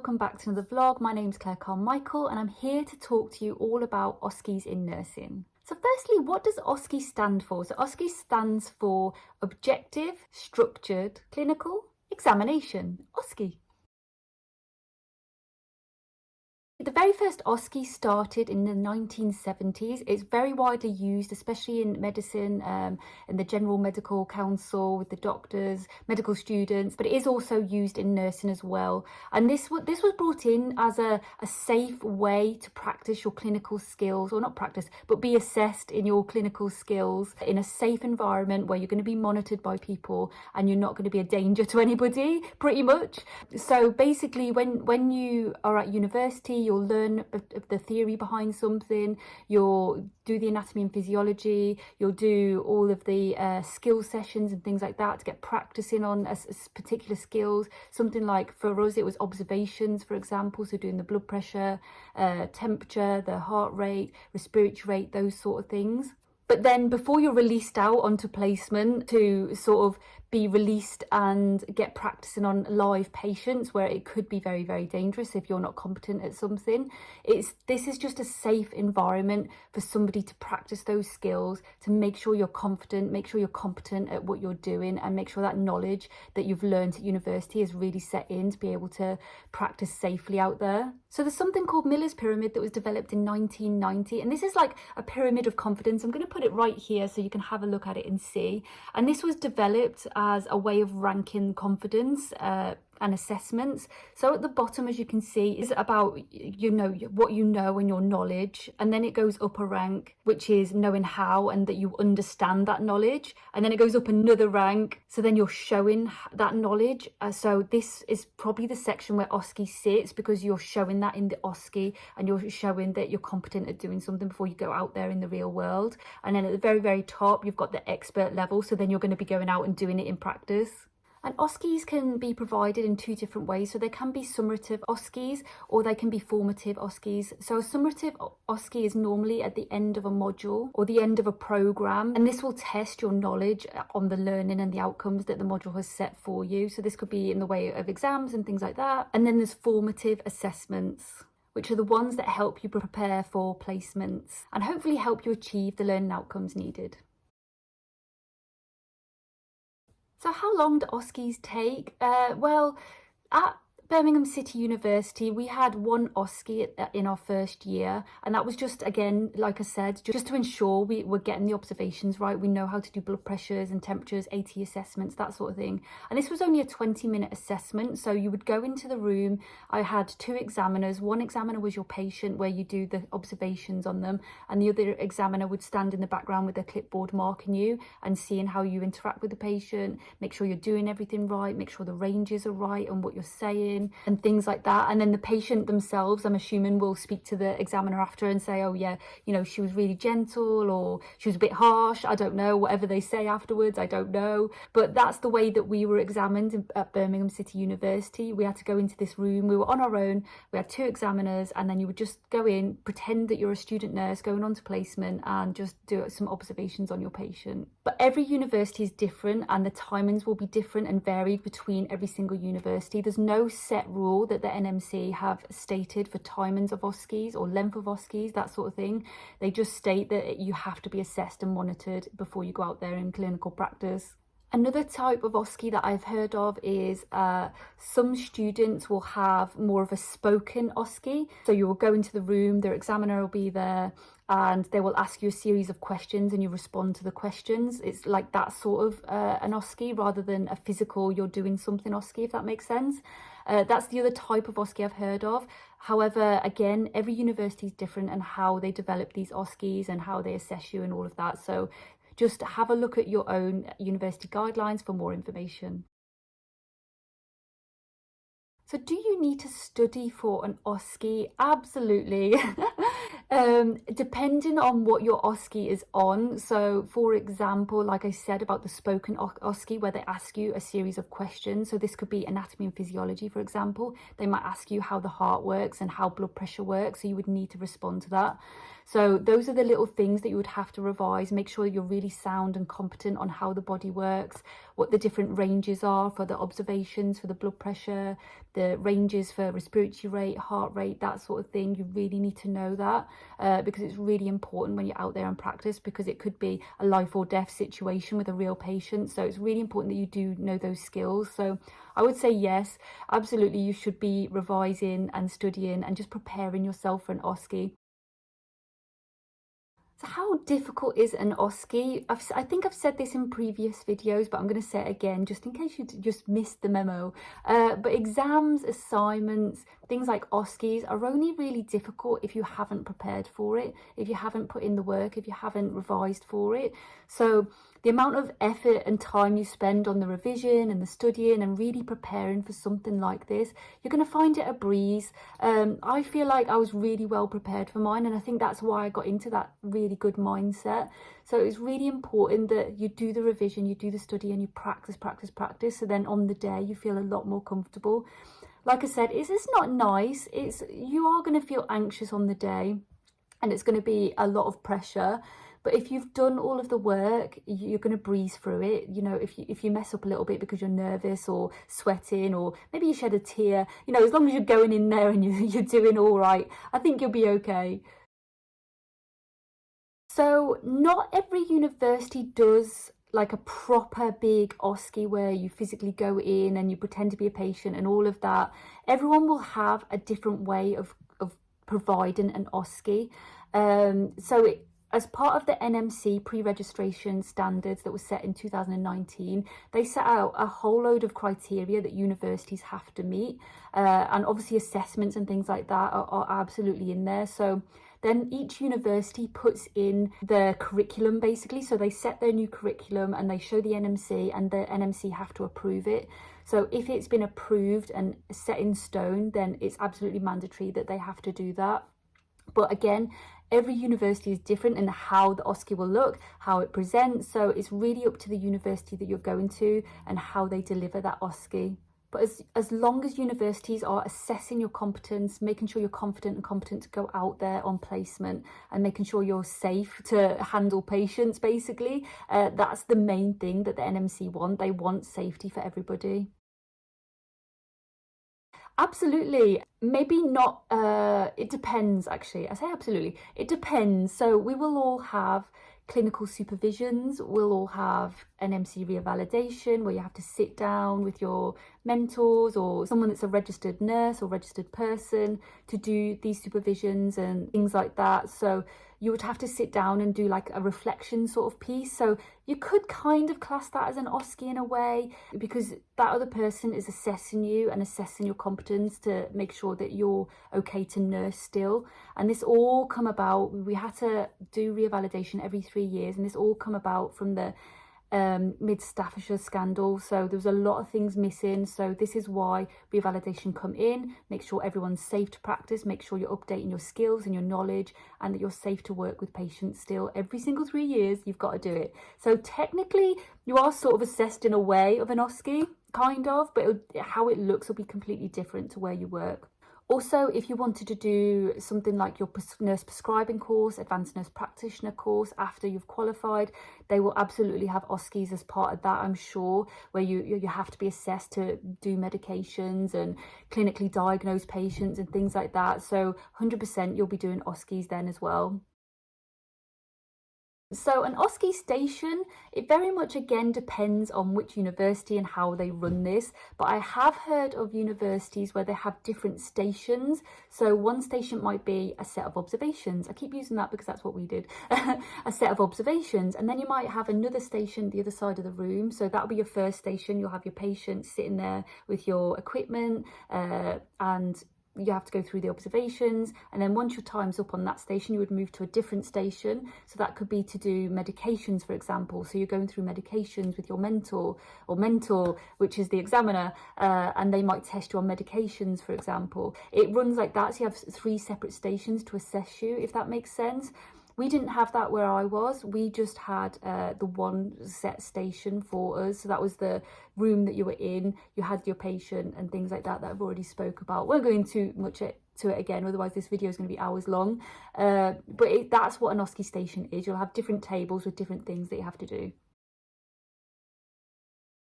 welcome back to another vlog. My name's Carmichael and I'm here to talk to you all about OSCEs in nursing. So firstly, what does OSCE stand for? So OSCE stands for Objective, Structured, Clinical Examination, OSCE. The very first OSCE started in the 1970s. It's very widely used, especially in medicine, in the General Medical Council with the doctors, medical students, but it is also used in nursing as well. And this was brought in as a safe way to practice your clinical skills, or not practice, but be assessed in your clinical skills in a safe environment where you're going to be monitored by people and you're not going to be a danger to anybody, pretty much. So basically, when you are at university, you'll learn the theory behind something, you'll do the anatomy and physiology, you'll do all of the skill sessions and things like that to get practicing on a particular skills. Something like, for us, it was observations, for example, so doing the blood pressure, temperature, the heart rate, respiratory rate, those sort of things. But then before you're released out onto placement to sort of be released and get practicing on live patients, where it could be very, very dangerous if you're not competent at something, this is just a safe environment for somebody to practice those skills, to make sure you're confident, make sure you're competent at what you're doing, and make sure that knowledge that you've learned at university is really set in to be able to practice safely out there. So there's something called Miller's Pyramid that was developed in 1990, and this is like a pyramid of confidence. I'm going to put it right here so you can have a look at it and see. And this was developed as a way of ranking confidence and assessments. So at the bottom, as you can see, is about what you know and your knowledge, and then it goes up a rank, which is knowing how and that you understand that knowledge, and then it goes up another rank, so then you're showing that knowledge. So this is probably the section where OSCE sits, because you're showing that in the OSCE and you're showing that you're competent at doing something before you go out there in the real world. And then at the very, very top, you've got the expert level, so then you're going to be going out and doing it in practice. And OSCEs can be provided in two different ways. So they can be summative OSCEs or they can be formative OSCEs. So a summative OSCE is normally at the end of a module or the end of a program, and this will test your knowledge on the learning and the outcomes that the module has set for you. So this could be in the way of exams and things like that. And then there's formative assessments, which are the ones that help you prepare for placements and hopefully help you achieve the learning outcomes needed. So how long do OSCEs take? Well, at Birmingham City University, we had one OSCE in our first year, and that was just, again, like I said, just to ensure we were getting the observations right. We know how to do blood pressures and temperatures, AT assessments, that sort of thing. And this was only a 20-minute assessment, so you would go into the room. I had two examiners. One examiner was your patient, where you do the observations on them, and the other examiner would stand in the background with a clipboard marking you and seeing how you interact with the patient, make sure you're doing everything right, make sure the ranges are right and what you're saying, and things like that. And then the patient themselves, I'm assuming, will speak to the examiner after and say, oh yeah, she was really gentle, or she was a bit harsh, I don't know, whatever they say afterwards, I don't know. But that's the way that we were examined at Birmingham City University. We had to go into this room, we were on our own, we had two examiners, and then you would just go in, pretend that you're a student nurse going on to placement, and just do some observations on your patient. But every university is different, and the timings will be different and varied between every single university. There's no set rule that the NMC have stated for timings of OSCEs or length of OSCEs, that sort of thing. They just state that you have to be assessed and monitored before you go out there in clinical practice. Another type of OSCE that I've heard of is some students will have more of a spoken OSCE. So you will go into the room, their examiner will be there, and they will ask you a series of questions and you respond to the questions. It's like that sort of an OSCE rather than a physical you're doing something OSCE, if that makes sense. That's the other type of OSCE I've heard of. However, again, every university is different and how they develop these OSCEs and how they assess you and all of that. So just have a look at your own university guidelines for more information. So do you need to study for an OSCE? Absolutely. Depending on what your OSCE is on. So for example, like I said about the spoken OSCE, where they ask you a series of questions. So this could be anatomy and physiology, for example. They might ask you how the heart works and how blood pressure works. So you would need to respond to that. So those are the little things that you would have to revise. Make sure you're really sound and competent on how the body works, what the different ranges are for the observations for the blood pressure, the ranges for respiratory rate, heart rate, that sort of thing. You really need to know that because it's really important when you're out there in practice, because it could be a life or death situation with a real patient. So it's really important that you do know those skills. So I would say yes, absolutely, you should be revising and studying and just preparing yourself for an OSCE. So how difficult is an OSCE? I think I've said this in previous videos, but I'm going to say it again just in case you just missed the memo. But exams, assignments, things like OSCEs are only really difficult if you haven't prepared for it, if you haven't put in the work, if you haven't revised for it. So the amount of effort and time you spend on the revision and the studying and really preparing for something like this, you're going to find it a breeze. I feel like I was really well prepared for mine, and I think that's why I got into that really good mindset. So it's really important that you do the revision, you do the study, and you practice. So then on the day you feel a lot more comfortable. Like I said, it's not nice. You are going to feel anxious on the day, and it's going to be a lot of pressure. But if you've done all of the work, you're going to breeze through it. You know, if you mess up a little bit because you're nervous or sweating, or maybe you shed a tear, you know, as long as you're going in there and you're doing all right, I think you'll be okay. So not every university does like a proper big OSCE where you physically go in and you pretend to be a patient and all of that. Everyone will have a different way of providing an OSCE. As part of the NMC pre-registration standards that was set in 2019, they set out a whole load of criteria that universities have to meet. And obviously assessments and things like that are absolutely in there. So then each university puts in the curriculum basically. So they set their new curriculum and they show the NMC, and the NMC have to approve it. So if it's been approved and set in stone, then it's absolutely mandatory that they have to do that. But again, every university is different in how the OSCE will look, how it presents. So it's really up to the university that you're going to and how they deliver that OSCE. But as long as universities are assessing your competence, making sure you're confident and competent to go out there on placement, and making sure you're safe to handle patients, basically, that's the main thing that the NMC want. They want safety for everybody. Absolutely. Maybe not, it depends actually. I say absolutely. It depends. So we will all have clinical supervisions, we'll all have an MC revalidation where you have to sit down with your mentors or someone that's a registered nurse or registered person to do these supervisions and things like that. So you would have to sit down and do like a reflection sort of piece. So you could kind of class that as an OSCE in a way, because that other person is assessing you and assessing your competence to make sure that you're okay to nurse still. And this all come about, we had to do revalidation every 3 years, and this all come about from the Mid Staffordshire scandal. So there was a lot of things missing. So this is why revalidation come in, make sure everyone's safe to practice, make sure you're updating your skills and your knowledge, and that you're safe to work with patients still. Every single 3 years you've got to do it. So technically you are sort of assessed in a way of an OSCE, kind of, but how it looks will be completely different to where you work. Also, if you wanted to do something like your nurse prescribing course, advanced nurse practitioner course after you've qualified, they will absolutely have OSCEs as part of that, I'm sure, where you have to be assessed to do medications and clinically diagnose patients and things like that. So 100% you'll be doing OSCEs then as well. So an OSCE station, it very much again depends on which university and how they run this, but I have heard of universities where they have different stations. So one station might be a set of observations. I keep using that because that's what we did. A set of observations, and then you might have another station the other side of the room. So that'll be your first station. You'll have your patient sitting there with your equipment and you have to go through the observations, and then once your time's up on that station, you would move to a different station. So that could be to do medications, for example. So you're going through medications with your mentor, which is the examiner, and they might test you on medications, for example. It runs like that, so you have 3 separate stations to assess you, if that makes sense. We didn't have that where I was. We just had the one set station for us. So that was the room that you were in. You had your patient and things like that I've already spoke about. Won't go into much to it again, otherwise this video is going to be hours long. But that's what an OSCE station is. You'll have different tables with different things that you have to do.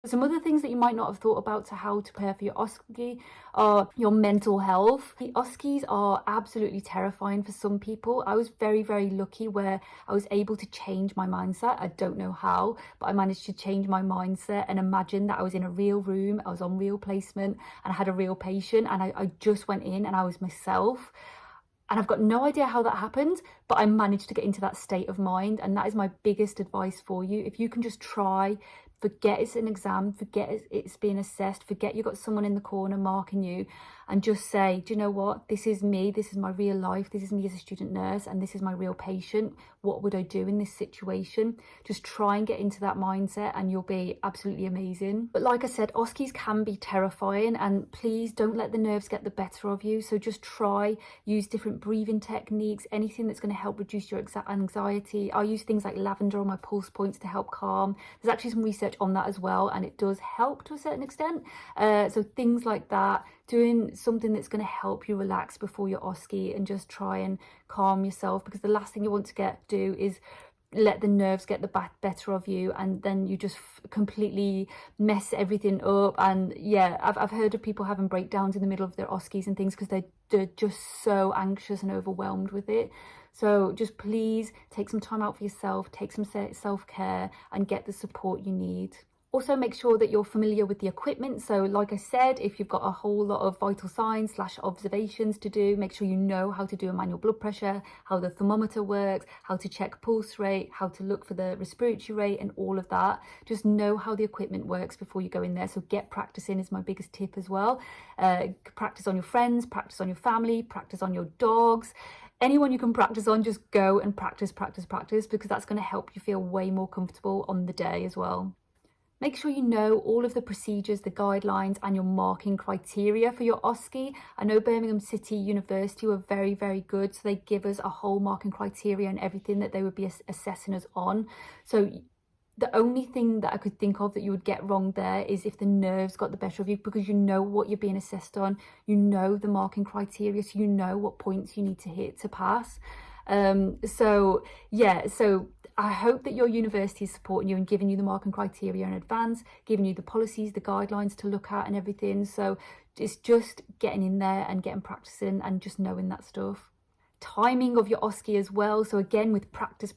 Some other things that you might not have thought about to how to prepare for your OSCE are your mental health. The OSCEs are absolutely terrifying for some people. I was very, very lucky where I was able to change my mindset. I don't know how, but I managed to change my mindset and imagine that I was in a real room, I was on real placement, and I had a real patient, and I just went in and I was myself. And I've got no idea how that happened, but I managed to get into that state of mind. And that is my biggest advice for you. If you can just try, forget it's an exam, forget it's being assessed, forget you've got someone in the corner marking you, and just say, do you know what, this is me, this is my real life, this is me as a student nurse, and this is my real patient. What would I do in this situation? Just try and get into that mindset and you'll be absolutely amazing. But like I said, OSCEs can be terrifying, and please don't let the nerves get the better of you. So just try, use different breathing techniques, anything that's going to help reduce your anxiety. I use things like lavender on my pulse points to help calm. There's actually some research on that as well, and it does help to a certain extent. So things like that, doing something that's going to help you relax before your OSCE, and just try and calm yourself, because the last thing you want to do is let the nerves get the better of you, and then you just completely mess everything up. And yeah, I've heard of people having breakdowns in the middle of their OSCEs and things because they're just so anxious and overwhelmed with it. So just please take some time out for yourself, take some self-care, and get the support you need. Also, make sure that you're familiar with the equipment. So like I said, if you've got a whole lot of vital signs / observations to do, make sure you know how to do a manual blood pressure, how the thermometer works, how to check pulse rate, how to look for the respiratory rate, and all of that. Just know how the equipment works before you go in there. So get practicing is my biggest tip as well. Practice on your friends, practice on your family, practice on your dogs. Anyone you can practice on, just go and practice, because that's going to help you feel way more comfortable on the day as well. Make sure you know all of the procedures, the guidelines, and your marking criteria for your OSCE. I know Birmingham City University were very, very good. So they give us a whole marking criteria and everything that they would be assessing us on. So the only thing that I could think of that you would get wrong there is if the nerves got the better of you, because you know what you're being assessed on, you know the marking criteria, so you know what points you need to hit to pass. So I hope that your university is supporting you and giving you the marking criteria in advance, giving you the policies, the guidelines to look at and everything. So it's just getting in there and getting practicing and just knowing that stuff. Timing of your OSCE as well. So again, with practice,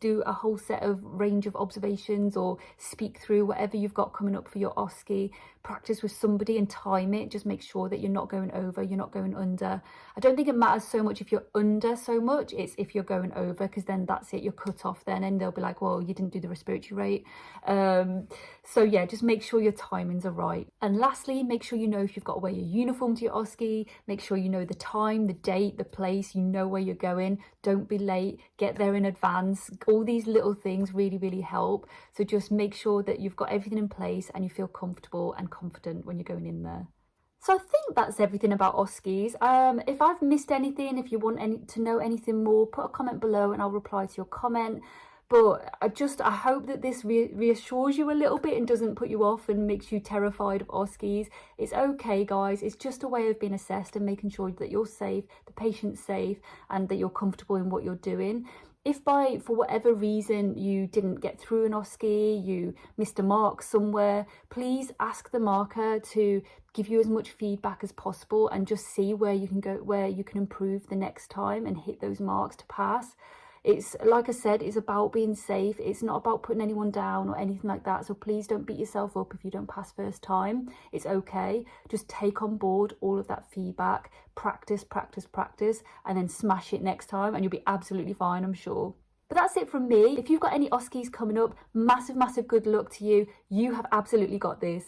do a whole set of range of observations or speak through whatever you've got coming up for your OSCE. Practice with somebody and time it. Just make sure that you're not going over, you're not going under. I don't think it matters so much if you're under so much, it's if you're going over, because then that's it, you're cut off then, and they'll be like, well, you didn't do the respiratory rate. So yeah, just make sure your timings are right. And lastly, make sure you know if you've got to wear your uniform to your OSCE. Make sure you know the time, the date, the place, you know where you're going. Don't be late, get there in advance. All these little things really, really help. So just make sure that you've got everything in place and you feel comfortable and confident when you're going in there. So I think that's everything about OSCEs. If I've missed anything, if you want to know anything more, put a comment below and I'll reply to your comment. But I hope that this reassures you a little bit and doesn't put you off and makes you terrified of OSCEs. It's okay, guys. It's just a way of being assessed and making sure that you're safe, the patient's safe, and that you're comfortable in what you're doing. If for whatever reason you didn't get through an OSCE, you missed a mark somewhere, please ask the marker to give you as much feedback as possible and just see where you can go, where you can improve the next time and hit those marks to pass. It's, like I said, it's about being safe. It's not about putting anyone down or anything like that. So please don't beat yourself up if you don't pass first time. It's okay. Just take on board all of that feedback, practice, and then smash it next time and you'll be absolutely fine, I'm sure. But that's it from me. If you've got any OSCEs coming up, massive good luck to you. You have absolutely got this.